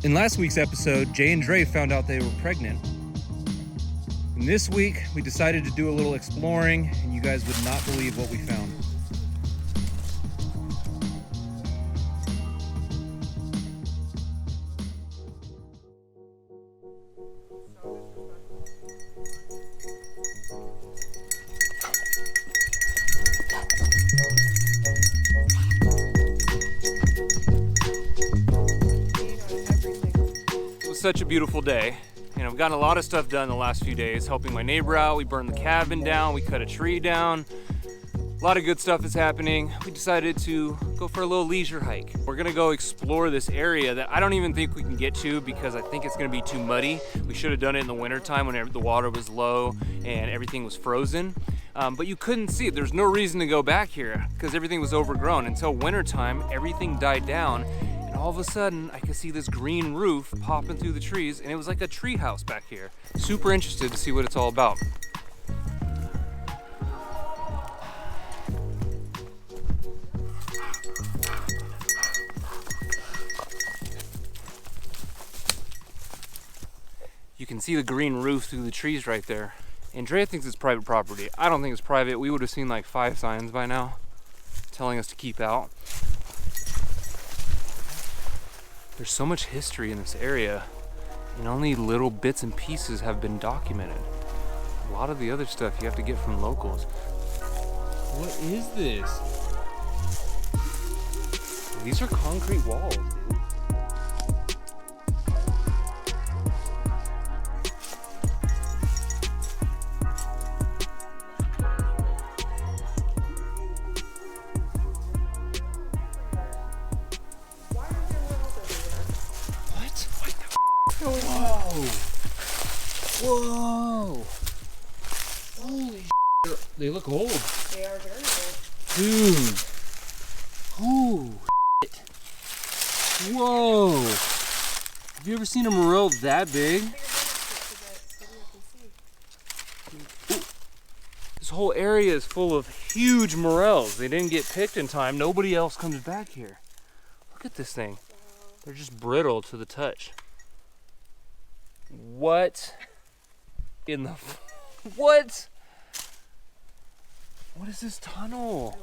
In last week's episode, Jay and Dre found out they were pregnant. And this week, we decided to do a little exploring, and you guys would not believe what we found. Such a beautiful day, and I've gotten a lot of stuff done the last few days, helping my neighbor out. We burned the cabin down, we cut a tree down. A lot of good stuff is happening. We decided to go for a little leisure hike. We're gonna go explore this area that I don't even think we can get to because I think it's gonna be too muddy. We should have done it in the wintertime when the water was low and everything was frozen. But you couldn't see it. There's no reason to go back here because everything was overgrown. Until wintertime, everything died down. All of a sudden, I could see this green roof popping through the trees, and it was like a tree house back here. Super interested to see what it's all about. You can see the green roof through the trees right there. Andrea thinks it's private property. I don't think it's private. We would have seen like 5 signs by now telling us to keep out. There's so much history in this area, and only little bits and pieces have been documented. A lot of the other stuff you have to get from locals. What is this? These are concrete walls, dude. Whoa! Holy shit. They look old. They are very old. Dude. Oh, shit. Whoa. Have you ever seen a morel that big? Ooh. This whole area is full of huge morels. They didn't get picked in time. Nobody else comes back here. Look at this thing. They're just brittle to the touch. What in the what? What is this tunnel?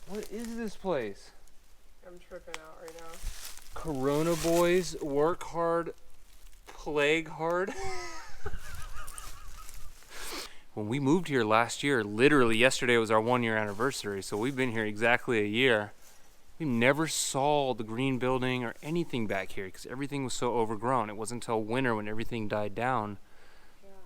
What is this place? I'm tripping out right now. Corona boys work hard, plague hard. When we moved here last year, literally yesterday was our 1-year anniversary, so we've been here exactly a year. We never saw the green building or anything back here because everything was so overgrown. It wasn't until winter when everything died down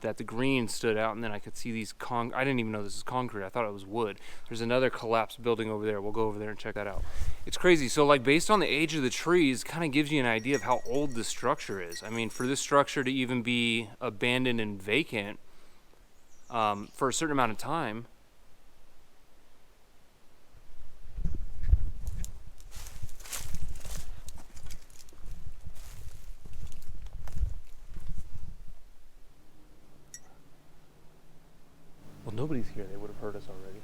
that the green stood out, and then I could see these I didn't even know this is concrete. I thought it was wood. There's another collapsed building over there. We'll go over there and check that out. It's crazy. So like based on the age of the trees, kind of gives you an idea of how old this structure is. I mean, for this structure to even be abandoned and vacant for a certain amount of time, well, nobody's here. They would have heard us already.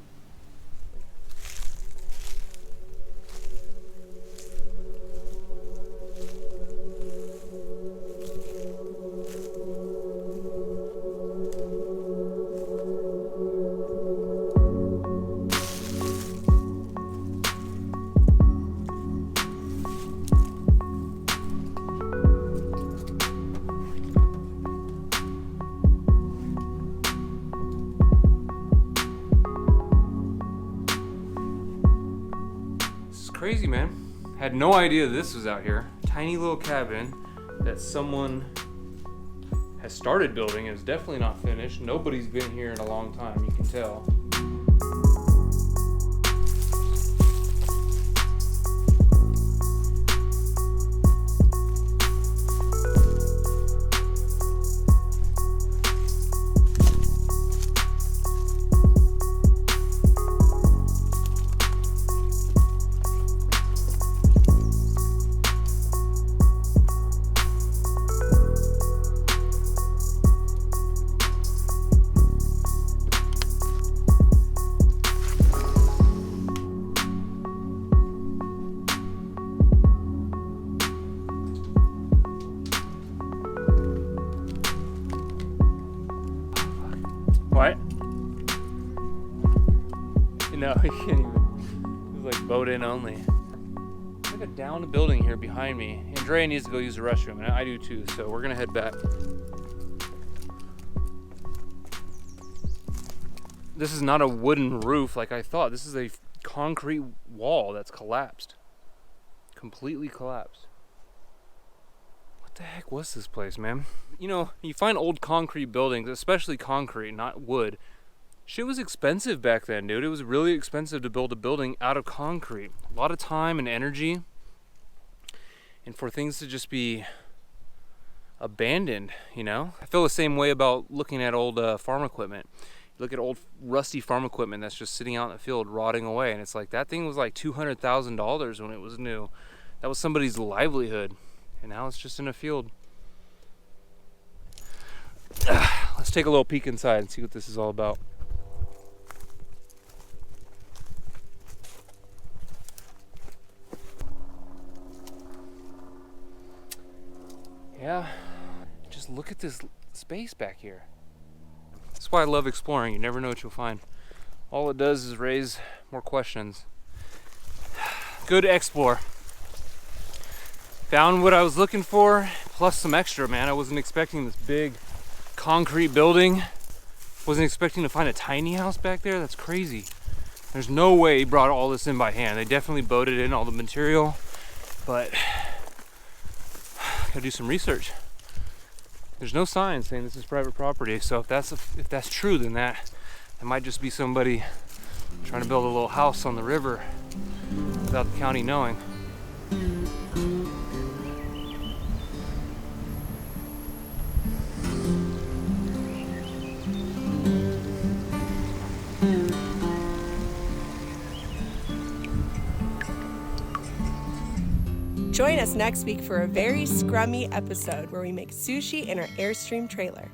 Crazy, man. Had no idea this was out here. Tiny little cabin that someone has started building. It's definitely not finished. Nobody's been here in a long time, you can tell. What? No, he can't even. It's like boat in only. There's like a downed building here behind me. Andrea needs to go use the restroom, and I do too, so we're gonna head back. This is not a wooden roof like I thought. This is a concrete wall that's collapsed. Completely collapsed. What the heck was this place, man? You know, you find old concrete buildings, especially concrete, not wood. Shit was expensive back then, dude. It was really expensive to build a building out of concrete. A lot of time and energy. And for things to just be abandoned, you know? I feel the same way about looking at old farm equipment. You look at old rusty farm equipment that's just sitting out in the field rotting away, and it's like, that thing was like $200,000 when it was new. That was somebody's livelihood. And now it's just in a field. Let's take a little peek inside and see what this is all about. Yeah, just look at this space back here. That's why I love exploring. You never know what you'll find. All it does is raise more questions. Good explore. Found what I was looking for, plus some extra, man. I wasn't expecting this big concrete building. Wasn't expecting to find a tiny house back there. That's crazy. There's no way he brought all this in by hand. They definitely boated in all the material, but gotta do some research. There's no sign saying this is private property, so if that's true, then that might just be somebody trying to build a little house on the river without the county knowing. Join us next week for a very scrummy episode where we make sushi in our Airstream trailer.